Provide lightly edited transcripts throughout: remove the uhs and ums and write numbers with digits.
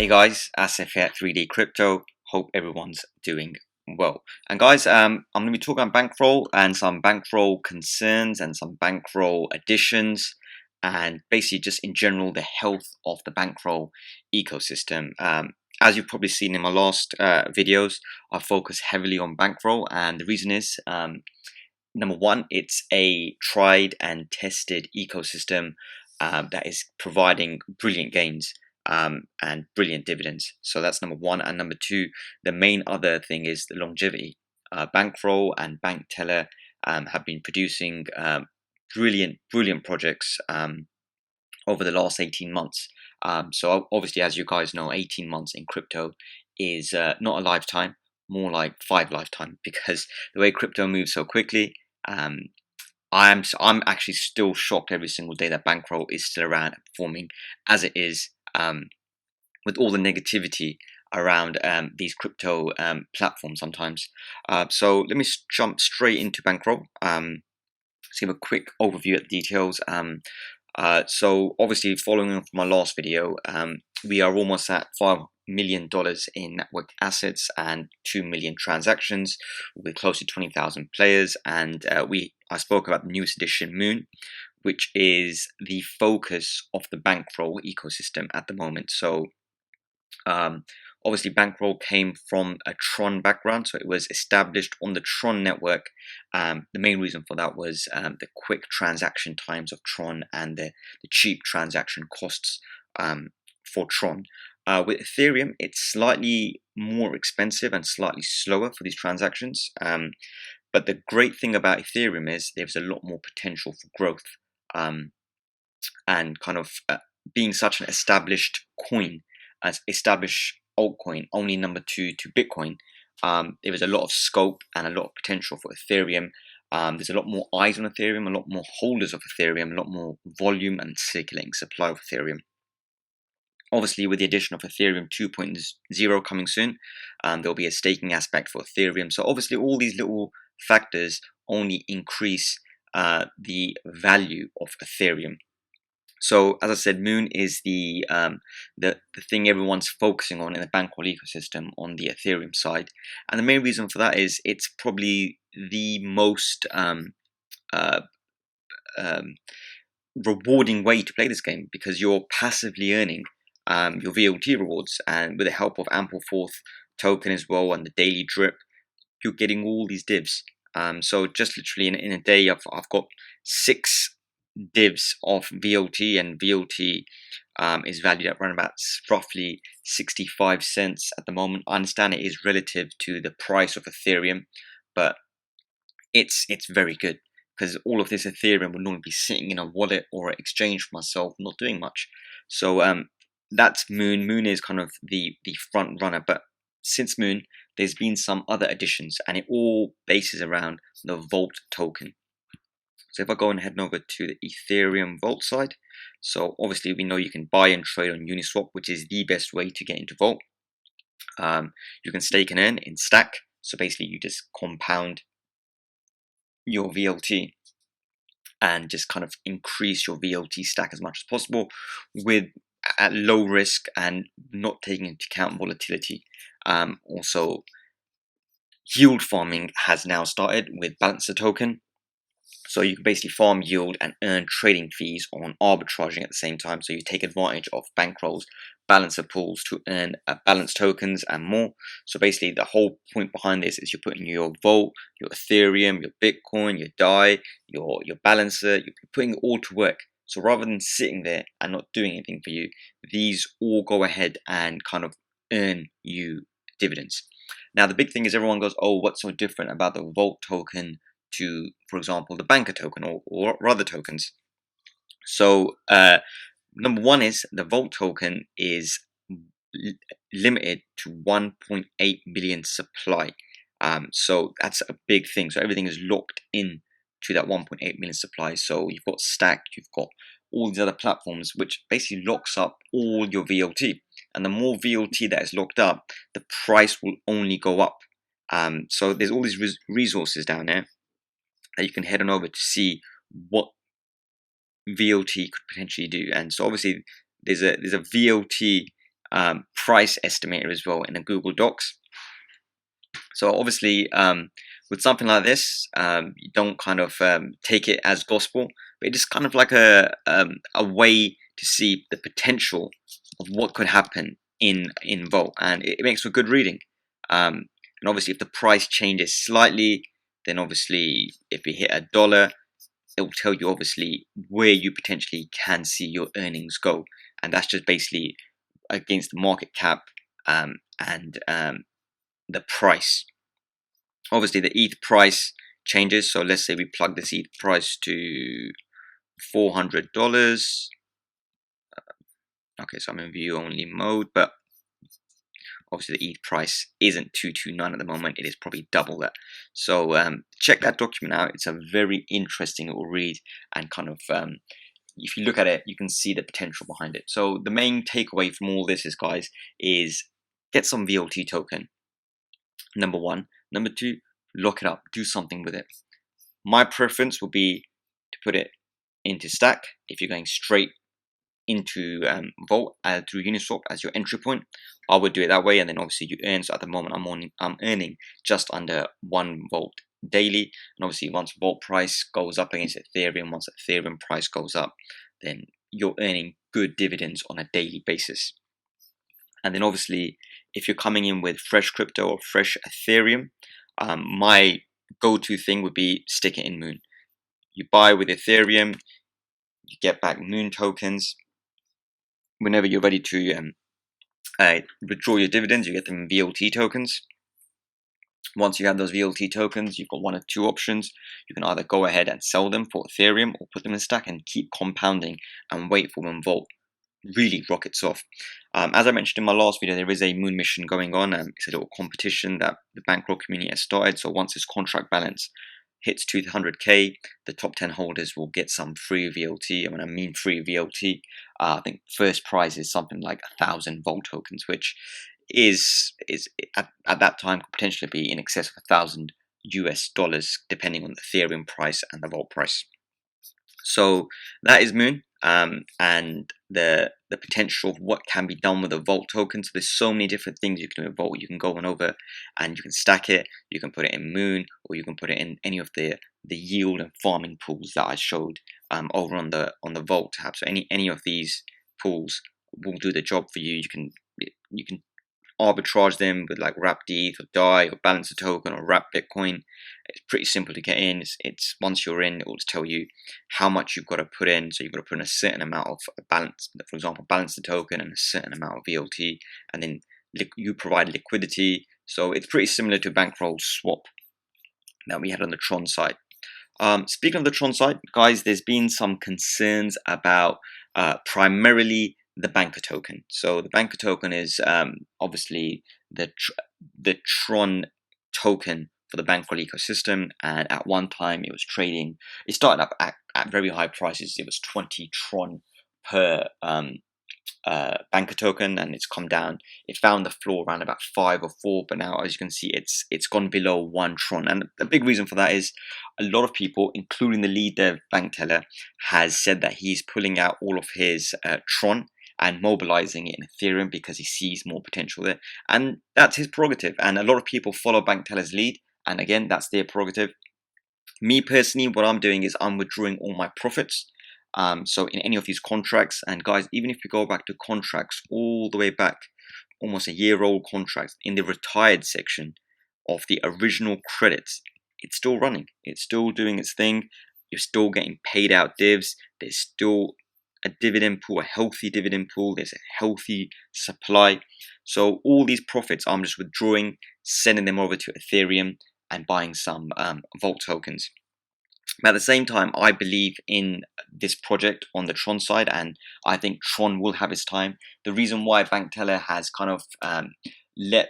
Hey guys, Asif here at 3D Crypto. Hope everyone's doing well. And guys, I'm going to be talking about Bankroll and some Bankroll concerns and some Bankroll additions, and basically just in general the health of the Bankroll ecosystem. As you've probably seen in my last videos, I focus heavily on Bankroll, and the reason is number one, it's a tried and tested ecosystem that is providing brilliant gains and brilliant dividends. So that's number one. And number two, the main other thing is the longevity. Bankroll and Bank Teller have been producing brilliant projects over the last 18 months. So obviously, as you guys know, 18 months in crypto is not a lifetime, more like 5 lifetimes, because the way crypto moves so quickly. I'm actually still shocked every single day that Bankroll is still around and performing as it is, with all the negativity around these crypto platforms sometimes. So let me jump straight into Bankroll. Let's give a quick overview at the details. So obviously, following on from my last video, we are almost at $5 million in network assets and 2 million transactions with close to 20,000 players. And I spoke about the newest edition, Moon, which is the focus of the Bankroll ecosystem at the moment. So obviously, Bankroll came from a Tron background, so it was established on the Tron network. The main reason for that was the quick transaction times of Tron and the cheap transaction costs for Tron. With Ethereum, it's slightly more expensive and slightly slower for these transactions. But the great thing about Ethereum is there's a lot more potential for growth. And kind of being such an established coin, as established altcoin, only number 2 to Bitcoin, there is a lot of scope and a lot of potential for Ethereum. There's a lot more eyes on Ethereum, a lot more holders of Ethereum, a lot more volume and circulating supply of Ethereum. Obviously, with the addition of Ethereum 2.0 coming soon, there'll be a staking aspect for Ethereum. So obviously, all these little factors only increase the value of Ethereum. So, as I said, Moon is the thing everyone's focusing on in the Bankroll ecosystem on the Ethereum side, and the main reason for that is it's probably the most rewarding way to play this game, because you're passively earning your VLT rewards, and with the help of AMPL token as well and the daily drip, you're getting all these divs. So just literally in a day, I've got 6 divs of VLT, and VLT is valued at around about roughly 65 cents at the moment. I understand it is relative to the price of Ethereum, but it's very good, because all of this Ethereum would normally be sitting in a wallet or an exchange for myself, not doing much. So that's Moon. Moon is kind of the front runner, but since Moon, there's been some other additions, and it all bases around the Vault token. So if I go and head over to the Ethereum Vault side, so obviously we know you can buy and trade on Uniswap, which is the best way to get into Vault. You can stake and earn in Stack, so basically you just compound your VLT and just kind of increase your VLT stack as much as possible at low risk and not taking into account volatility. Also, yield farming has now started with Balancer token. So you can basically farm yield and earn trading fees on arbitraging at the same time. So you take advantage of Bankroll's balancer pools to earn balance tokens and more. So basically the whole point behind this is you're putting your Volt, your Ethereum, your Bitcoin, your DAI, your balancer, you're putting it all to work. So rather than sitting there and not doing anything for you, these all go ahead and kind of earn you dividends. Now the big thing is everyone goes, oh, what's so different about the Volt token to, for example, the Banker token or other tokens? So number one is the Volt token is limited to 1.8 million supply. So that's a big thing. So everything is locked in to that 1.8 million supply. So you've got Stack, you've got all these other platforms, which basically locks up all your VLT. And the more VLT that is locked up, the price will only go up. So there's all these resources down there that you can head on over to see what VLT could potentially do. And so obviously there's a VLT price estimator as well in a Google Docs. So obviously, with something like this, you don't kind of take it as gospel, but it's just kind of like a way to see the potential of what could happen in Volt, and it makes for good reading. And obviously, if the price changes slightly, then obviously, if we hit $1, it will tell you obviously where you potentially can see your earnings go, and that's just basically against the market cap and the price. Obviously, the ETH price changes. So let's say we plug this ETH price to $400. Okay, so I'm in view only mode, but obviously the ETH price isn't 229 at the moment. It is probably double that. So check that document out. It's a very interesting little read, and kind of if you look at it, you can see the potential behind it. So the main takeaway from all this is, guys, is get some VLT token. Number one. Number two, lock it up. Do something with it. My preference would be to put it into Stack if you're going straight into Volt through Uniswap as your entry point. I would do it that way, and then obviously you earn. So at the moment, I'm earning just under 1 Volt daily, and obviously once Volt price goes up against Ethereum, once Ethereum price goes up, then you're earning good dividends on a daily basis. And then obviously, if you're coming in with fresh crypto or fresh Ethereum, my go-to thing would be stick it in Moon. You buy with Ethereum, you get back Moon tokens. Whenever you're ready to withdraw your dividends, you get them in VLT tokens. Once you have those VLT tokens, you've got one of two options. You can either go ahead and sell them for Ethereum, or put them in Stack and keep compounding and wait for when Volt really rockets off. As I mentioned in my last video, there is a Moon mission going on. It's a little competition that the Bankroll community has started. So once this contract balance hits 200k, the top 10 holders will get some free VLT. And when I mean free VLT, I think first prize is something like 1,000 Volt tokens, which is at that time could potentially be in excess of $1,000 depending on the Ethereum price and the Volt price. So that is Moon, and the potential of what can be done with a Volt token. So there's so many different things you can do with Volt. You can go on over and you can stack it. You can put it in Moon, or you can put it in any of the yield and farming pools that I showed over on the Volt tab. So any of these pools will do the job for you. You can arbitrage them with like wrap ETH or DAI or balance a token or wrap Bitcoin. It's pretty simple to get in. It's once you're in, it will tell you how much you've got to put in. So you've got to put in a certain amount of balance, for example, balance the token, and a certain amount of VLT, and then you provide liquidity. So it's pretty similar to Bankroll Swap that we had on the Tron side. Speaking of the Tron side, guys, there's been some concerns about primarily the Banker token. So the Banker token is obviously the Tron token for the Bankroll ecosystem, and at one time it was trading. It started up at very high prices. It was 20 Tron per Banker token, and it's come down. It found the floor around about 5 or 4, but now, as you can see, it's gone below 1 Tron. And the big reason for that is a lot of people, including the lead dev bank teller, has said that he's pulling out all of his Tron and mobilizing it in Ethereum because he sees more potential there, and that's his prerogative. And a lot of people follow bank teller's lead, and again, that's their prerogative. Me personally, what I'm doing is I'm withdrawing all my profits. So in any of these contracts, and guys, even if you go back to contracts all the way back, almost a year-old contracts in the retired section of the original credits, it's still running. It's still doing its thing. You're still getting paid out divs. There's still a dividend pool, a healthy dividend pool. There's a healthy supply. So all these profits, I'm just withdrawing, sending them over to Ethereum, and buying some Volt tokens. But at the same time, I believe in this project on the Tron side, and I think Tron will have its time. The reason why Bank Teller has kind of let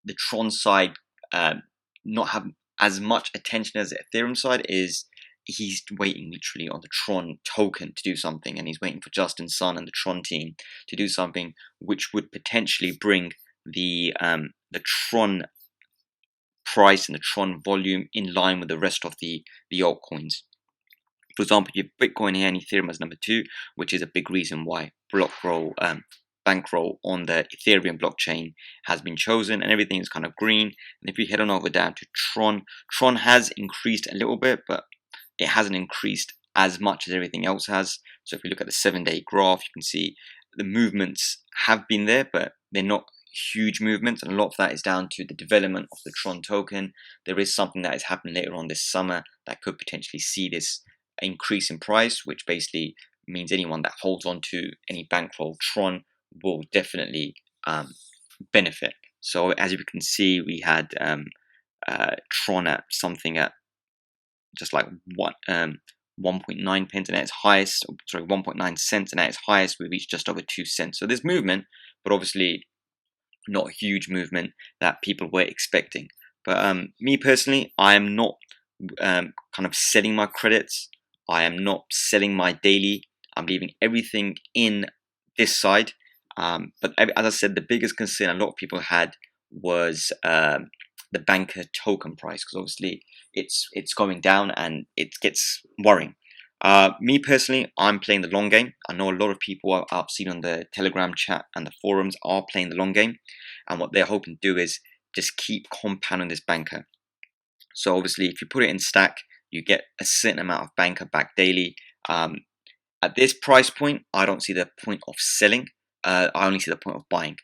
the Tron side not have as much attention as the Ethereum side is he's waiting literally on the Tron token to do something, and he's waiting for Justin Sun and the Tron team to do something which would potentially bring the Tron price and the Tron volume in line with the rest of the altcoins. For example, you have Bitcoin here and Ethereum as number 2, which is a big reason why Bankroll Bankroll on the Ethereum blockchain has been chosen, and everything is kind of green. And if we head on over down to Tron, Tron has increased a little bit, but it hasn't increased as much as everything else has. So if we look at the 7-day graph, you can see the movements have been there, but they're not huge movements, and a lot of that is down to the development of the Tron token. There is something that is happening later on this summer that could potentially see this increase in price, which basically means anyone that holds on to any Bankroll Tron will definitely benefit. So as you can see, we had Tron at something at just like 1.9 pence, and at its highest, sorry, 1.9 cents, and at its highest we reached just over 2 cents. So there's movement, but obviously not a huge movement that people were expecting. But me personally, I am not kind of selling my credits. I am not selling my daily. I'm leaving everything in this side. But as I said, the biggest concern a lot of people had was the banker token price, because obviously it's going down and it gets worrying. Me personally, I'm playing the long game. I know a lot of people I've seen on the Telegram chat and the forums are playing the long game, and what they're hoping to do is just keep compounding this banker. So obviously, if you put it in stack, you get a certain amount of banker back daily. At this price point, I don't see the point of selling. I only see the point of buying.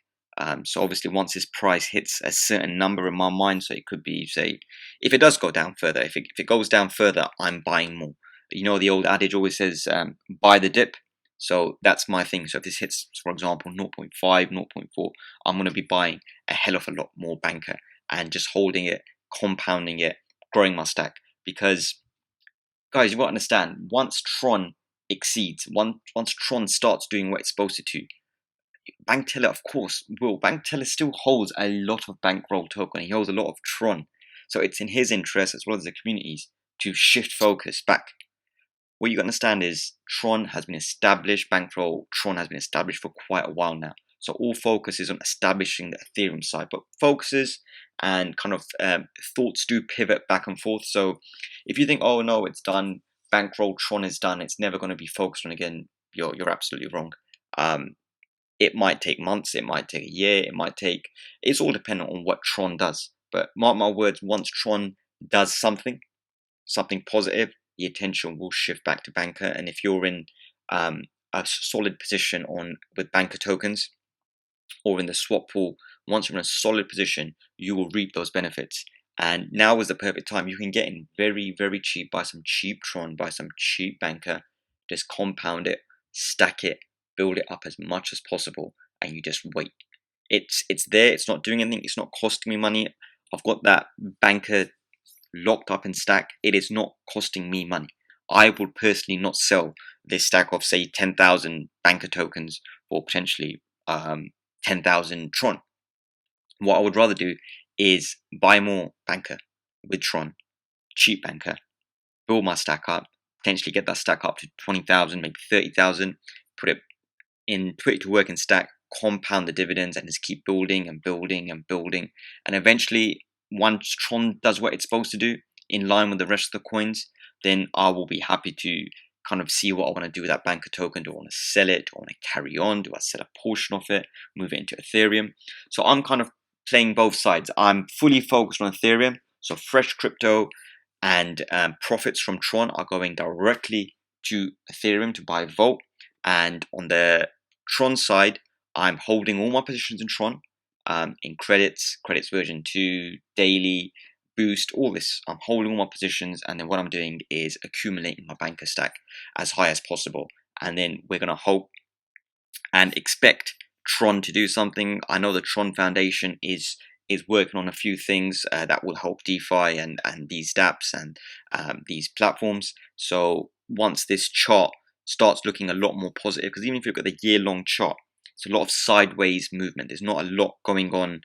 So obviously, once this price hits a certain number in my mind, so it could be, say, if it does go down further, if it goes down further, I'm buying more. You know, the old adage always says, buy the dip. So that's my thing. So if this hits, for example, 0.5, 0.4, I'm going to be buying a hell of a lot more banker and just holding it, compounding it, growing my stack. Because, guys, you've got to understand, once Tron exceeds, once Tron starts doing what it's supposed to do, Bank Teller, of course, will. Bank Teller still holds a lot of Bankroll token. He holds a lot of Tron. So it's in his interest, as well as the community's, to shift focus back. What you understand is Tron has been established, Bankroll Tron has been established for quite a while now. So all focus is on establishing the Ethereum side, but focuses and kind of thoughts do pivot back and forth. So if you think, oh no, it's done, Bankroll Tron is done, it's never going to be focused on again, you're absolutely wrong. It might take months, it might take a year, it's all dependent on what Tron does. But mark my words, once Tron does something positive, the attention will shift back to banker. And if you're in a solid position with banker tokens or in the swap pool, once you're in a solid position, you will reap those benefits. And now is the perfect time. You can get in very, very cheap, buy some cheap Tron, buy some cheap banker, just compound it, stack it, build it up as much as possible, and you just wait. It's there, it's not doing anything, it's not costing me money. I've got that banker locked up in stack. It is not costing me money. I would personally not sell this stack of, say, 10,000 banker tokens for potentially 10,000 Tron. What I would rather do is buy more banker with Tron, cheap banker, build my stack up, potentially get that stack up to 20,000, maybe 30,000, put it to work in stack, compound the dividends, and just keep building and building and building. And eventually, once Tron does what it's supposed to do, in line with the rest of the coins, then I will be happy to kind of see what I want to do with that banker token. Do I want to sell it? Do I want to carry on? Do I sell a portion of it, move it into Ethereum? So I'm kind of playing both sides. I'm fully focused on Ethereum. So fresh crypto and profits from Tron are going directly to Ethereum to buy Volt. And on the Tron side, I'm holding all my positions in Tron, in credits version 2, daily, boost, all this. I'm holding all my positions, and then what I'm doing is accumulating my banker stack as high as possible. And then we're going to hope and expect Tron to do something. I know the Tron Foundation is working on a few things that will help DeFi and these dApps and these platforms. So once this chart starts looking a lot more positive, because even if you look at the year-long chart, it's a lot of sideways movement. There's not a lot going on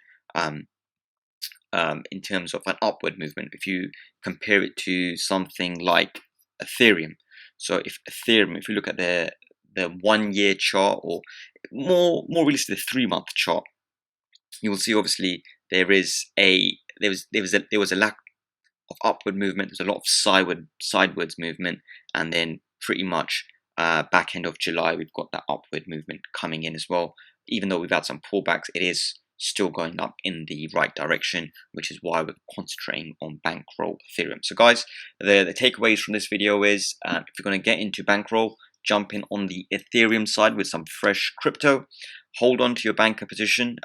in terms of an upward movement if you compare it to something like Ethereum. So if you look at the 1 year chart, or more realistically the 3-month chart, you will see obviously there was a lack of upward movement. There's a lot of sidewards movement, and then pretty much back end of July we've got that upward movement coming in as well. even though we've had some pullbacks, it is still going up in the right direction, which is why we're concentrating on Bankroll Ethereum. So guys, the takeaways from this video is if you're going to get into Bankroll, jump in on the Ethereum side with some fresh crypto. Hold on to your banker position.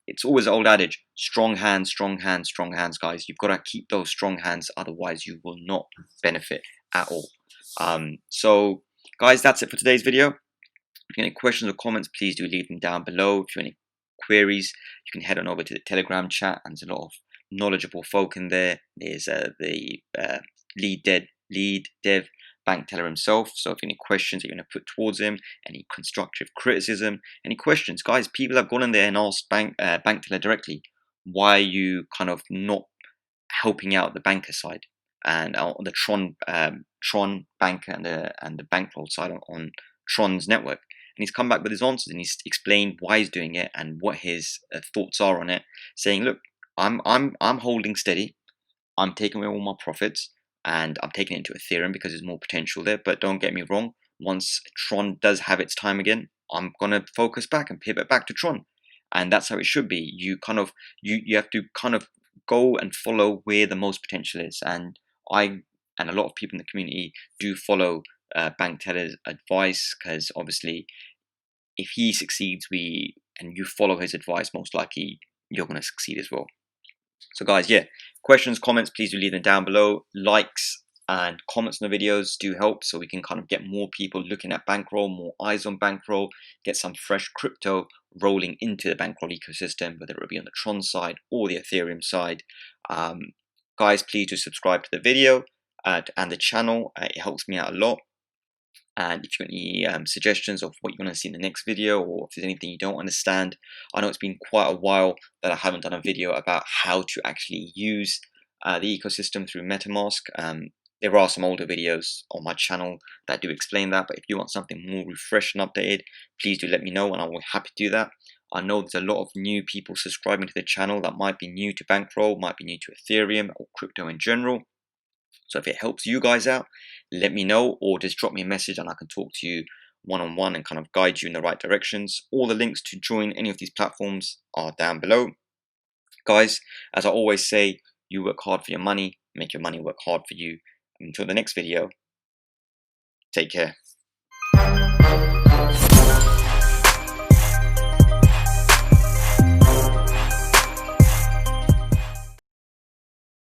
It's always an old adage: strong hands, strong hands, strong hands, guys. You've got to keep those strong hands, otherwise you will not benefit at all. So guys, that's it for today's video. If you have any questions or comments, please do leave them down below. If you have any queries, you can head on over to the Telegram chat, and there's a lot of knowledgeable folk in there. There's the lead dev bank teller himself. So if you have any questions that you're going to put towards him, any constructive criticism, any questions, guys, people have gone in there and asked bank teller directly, why are you kind of not helping out the banker side and on the Tron banker and the Bankroll side on Tron's network? And he's come back with his answers, and he's explained why he's doing it and what his thoughts are on it, saying, look, I'm holding steady, I'm taking away all my profits, and I'm taking it into Ethereum because there's more potential there. But don't get me wrong, once Tron does have its time again, I'm gonna focus back and pivot back to Tron. And that's how it should be. You have to kind of go and follow where the most potential is. And I and a lot of people in the community do follow bank teller's advice, because obviously if he succeeds and you follow his advice, most likely you're going to succeed as well. So guys, yeah, questions, comments, please do leave them down below. Likes and comments on the videos do help, so we can kind of get more people looking at Bankroll, more eyes on Bankroll, get some fresh crypto rolling into the Bankroll ecosystem, whether it be on the Tron side or the Ethereum side. Guys, please do subscribe to the video and the channel. It helps me out a lot. And if you have any suggestions of what you want to see in the next video, or if there's anything you don't understand, I know it's been quite a while that I haven't done a video about how to actually use the ecosystem through MetaMask. There are some older videos on my channel that do explain that, but if you want something more refreshed and updated, please do let me know, and I will be happy to do that. I know there's a lot of new people subscribing to the channel that might be new to Bankroll, might be new to Ethereum or crypto in general. So if it helps you guys out, let me know, or just drop me a message and I can talk to you one-on-one and kind of guide you in the right directions. All the links to join any of these platforms are down below. Guys, as I always say, you work hard for your money, make your money work hard for you. Until the next video, take care.